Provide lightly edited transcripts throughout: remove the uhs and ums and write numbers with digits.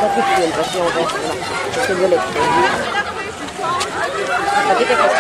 Sacrifier, parce qu'on reste là. C'est violet. Ça fait quelque chose.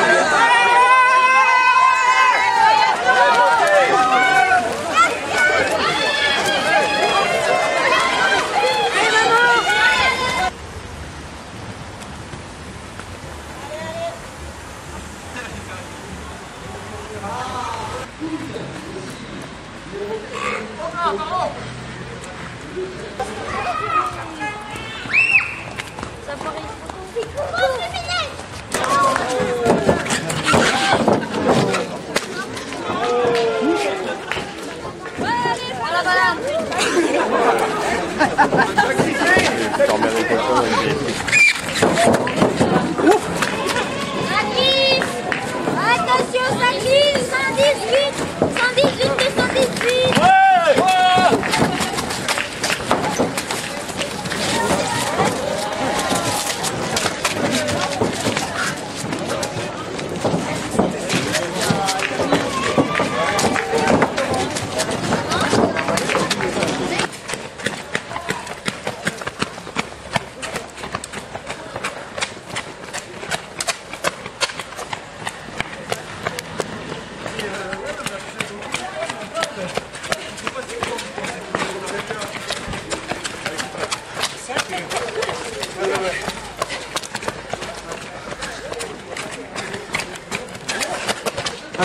Attention, ça glisse, 118, 118 et 118.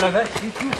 Ah la vache, c'est tout.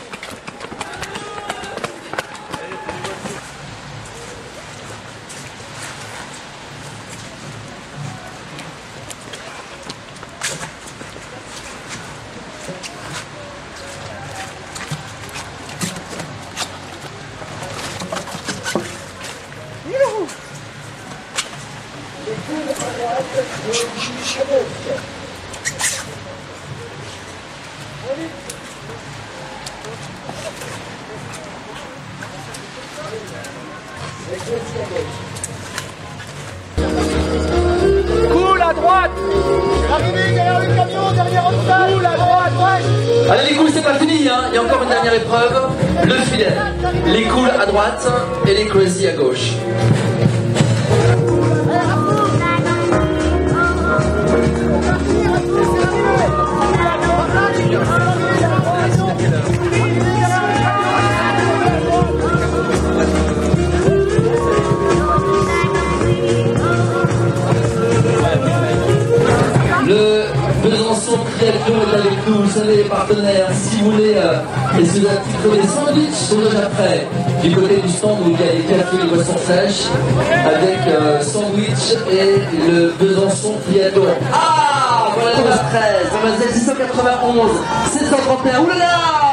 Cool à droite. Arrivez derrière le camion, derrière Opsal. Cool à droite, ouais. Allez les cools, c'est pas fini, hein. Il y a encore une dernière épreuve, le filet. Les cools à droite et les crazy à gauche. Le Besançon Triathlon est avec nous, vous savez les partenaires, si vous voulez, et si vous avez des sandwichs sont déjà prêts du côté du stand où il y a les cafés et les boissons sèches avec sandwich et le Besançon Triathlon. Ah, voilà le 13, on va 691, 731, oulala,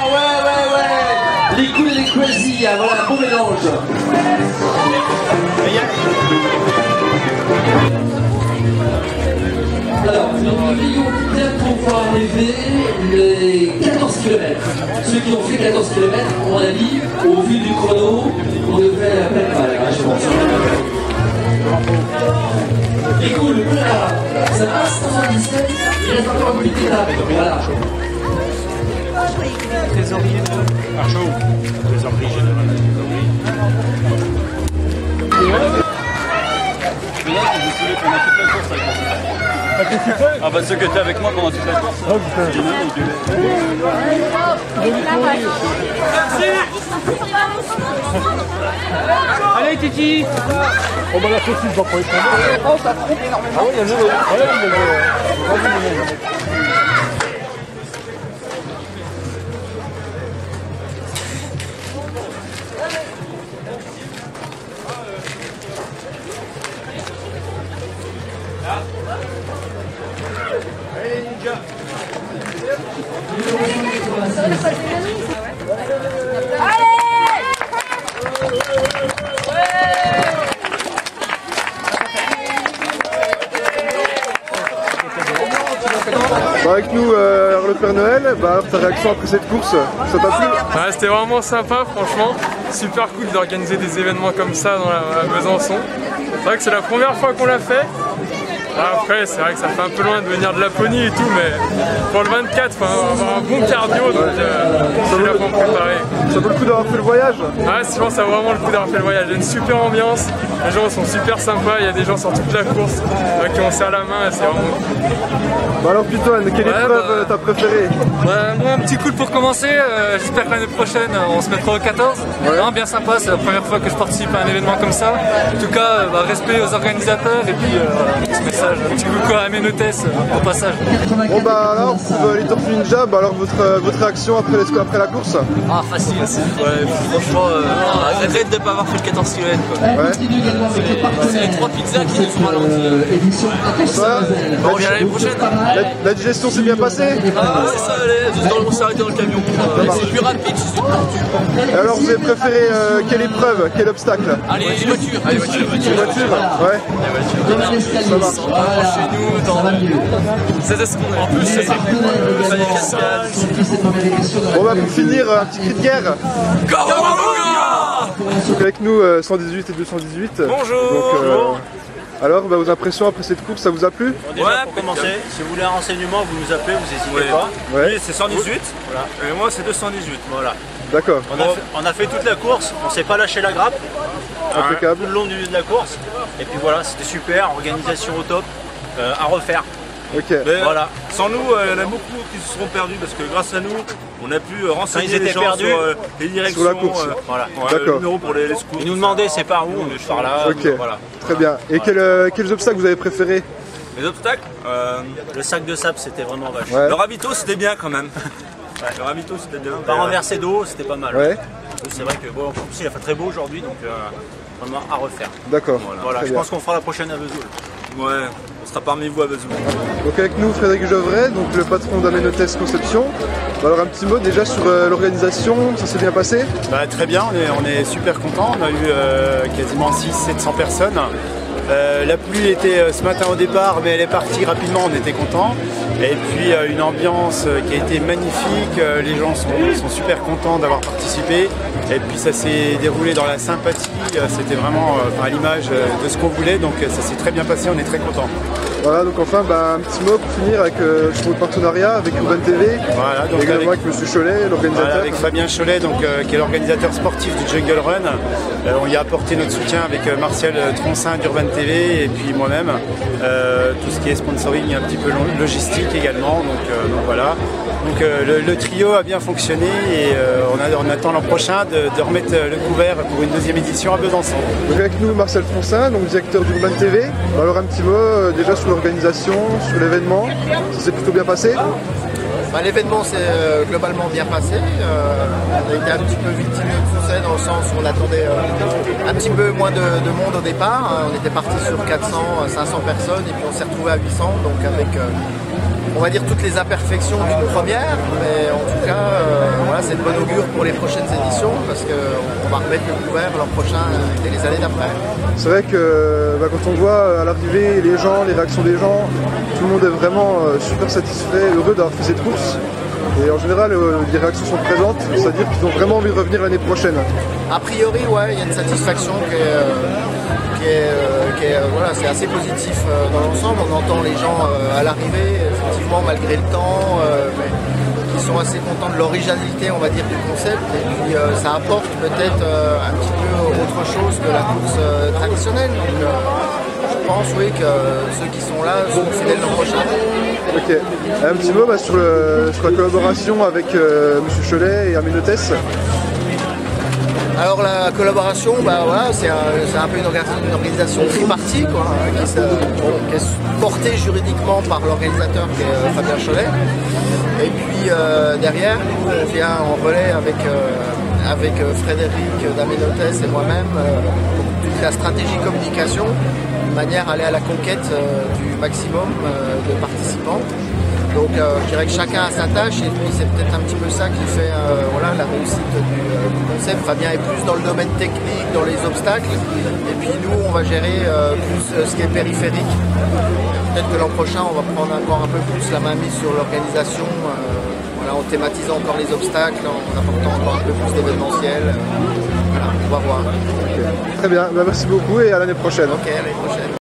ouais, les cool et les crazy, hein, voilà, bon mélange. Alors, nous veillons bien pour pouvoir enlever les 14 km. Ceux qui ont fait 14 km, à mon avis, au vu du chrono, on devrait la peine quand même, je pense. Et cool, voilà, ça passe 117, il reste encore une petite étape, voilà. Trésorier de Archaud. Trésorier général. Ah bah ceux que t'es avec moi pendant toute la course. Oh putain. Allez Titi. Oh bah la saucisse va pas être mal. Oh ça trompe énormément. Ah oui, il y a le vélo. Allez ninja. Bah avec nous, le Père Noël, bah, ta réaction après cette course, ça t'a plu? Ouais, c'était vraiment sympa, franchement. Super cool d'organiser des événements comme ça dans la Besançon. C'est vrai que c'est la première fois qu'on l'a fait. Après, c'est vrai que ça fait un peu loin de venir de Laponie et tout, mais pour le 24, il faut avoir un bon cardio, donc je suis là pour me préparer. Ça vaut le coup d'avoir fait le voyage? Ouais, je pense que ça vaut vraiment le coup d'avoir fait le voyage. Il y a une super ambiance, les gens sont super sympas, il y a des gens sur toute la course qui ont serré la main, c'est vraiment cool. Bon alors Pitoine, quelle épreuve t'as préférée? Moi, un petit coup pour commencer, j'espère que l'année prochaine on se mettra au 14. Non, bien sympa, c'est la première fois que je participe à un événement comme ça. En tout cas, respect aux organisateurs et puis ce message, un petit coucou à Menottes au passage. Bon bah alors, pour les Tortues Ninja, bah alors votre réaction après la course? Ah facile, ouais, franchement, regrette de ne pas avoir fait le 14 km quoi. Ouais. C'est les 3 pizzas qui nous ont ralenti. Voilà. On revient l'année prochaine. La digestion s'est bien passée? Ah c'est ça, on s'est arrêté dans le camion. C'est plus rapide, c'est plus. Et alors vous avez préféré quelle épreuve? Quel obstacle? Allez, les voitures. Les voitures? Ouais. Ça marche. Chez nous, c'était ce qu'on a. En plus, c'est Bon bah pour finir, un petit cri de guerre. Donc avec nous 118 et 218. Bonjour. Donc, alors bah, vos impressions après cette course, ça vous a plu? Déjà, pour commencer, si vous voulez un renseignement, vous nous appelez, vous n'hésitez pas. Ouais. Oui, c'est 118, voilà. Et moi c'est 218. Voilà. D'accord. On a fait toute la course, on ne s'est pas lâché la grappe. Impeccable. Tout le long de la course. Et puis voilà, c'était super, organisation au top, à refaire. Ok. Mais voilà. Sans nous, il y en a beaucoup qui se seront perdus parce que grâce à nous, on a pu renseigner les gens perdus, sur les directions, sur la course. Voilà. Le numéro pour les secours. Ils nous demandaient c'est par où, je pars là. Ok. Voilà. Très bien. Et quels obstacles vous avez préférés? Les obstacles Le sac de sable c'était vraiment vache. Ouais. Le ravito c'était bien quand même. Le ravito c'était bien. Pas renversé d'eau, c'était pas mal. Ouais. C'est vrai que bon, en plus il a fait très beau aujourd'hui, donc vraiment à refaire. D'accord. Voilà, Très je bien. pense qu'on fera la prochaine à Vesoul. Ouais, on sera parmi vous à Vesoul. Donc avec nous Frédéric Geoffrey, donc le patron d'Amenottes Conception. Alors un petit mot déjà sur l'organisation, ça s'est bien passé? Bah, très bien, on est super contents, on a eu quasiment 600-700 personnes. La pluie était ce matin au départ, mais elle est partie rapidement, on était contents. Et puis une ambiance qui a été magnifique, les gens sont super contents d'avoir participé. Et puis ça s'est déroulé dans la sympathie, c'était vraiment à l'image de ce qu'on voulait, donc ça s'est très bien passé, on est très contents. Voilà, donc enfin un petit mot pour finir avec sur le partenariat avec Urban TV, voilà, donc également avec Monsieur Cholet, l'organisateur. Voilà, avec Fabien Cholet, donc, qui est l'organisateur sportif du Jungle Run. On y a apporté notre soutien avec Martial Troncin d'Urban TV et puis moi-même. Tout ce qui est sponsoring, un petit peu logistique également. Donc voilà. Donc le trio a bien fonctionné et on attend l'an prochain de remettre le couvert pour une deuxième édition à Besançon. Donc avec nous Marcel Troncin, donc directeur d'Urban TV. Alors un petit mot déjà sur l'organisation, sur l'événement, ça s'est plutôt bien passé? L'événement s'est globalement bien passé. On a été un petit peu victime de succès dans le sens où on attendait un petit peu moins de monde au départ. On était parti sur 400-500 personnes et puis on s'est retrouvé à 800, donc avec on va dire toutes les imperfections d'une première, mais en tout cas voilà, c'est de bon augure pour les prochaines éditions parce qu'on va remettre le couvert l'an prochain et les années d'après. C'est vrai que quand on voit à l'arrivée les gens, les réactions des gens, tout le monde est vraiment super satisfait, heureux d'avoir fait cette course. Et en général, les réactions sont présentes, c'est-à-dire qu'ils ont vraiment envie de revenir l'année prochaine. A priori, ouais, il y a une satisfaction qui est voilà, c'est assez positif dans l'ensemble. On entend les gens à l'arrivée, effectivement, malgré le temps, mais qui sont assez contents de l'originalité, on va dire, du concept. Et puis, ça apporte peut-être un petit peu autre chose que la course traditionnelle. Donc, je pense, oui, que ceux qui sont là sont fidèles l'an prochain. Ok. Un petit mot sur la collaboration avec Monsieur Cholet et Amenottes. Alors la collaboration, voilà, c'est un peu une organisation tripartie quoi, qui est portée juridiquement par l'organisateur qui est Fabien Cholet. Et puis derrière, nous, on vient en relais avec Frédéric d'Amenottes et moi-même toute la stratégie communication, de manière à aller à la conquête du maximum de participants. Donc je dirais que chacun a sa tâche et puis c'est peut-être un petit peu ça qui fait voilà, la réussite du concept. Fabien est plus dans le domaine technique, dans les obstacles, et puis nous on va gérer plus ce qui est périphérique. Peut-être que l'an prochain on va prendre encore un peu plus la main mise sur l'organisation, voilà, en thématisant encore les obstacles, en apportant encore un peu plus d'événementiel. Voilà, on va voir. Okay. Très bien, merci beaucoup et à l'année prochaine. Ok, à l'année prochaine.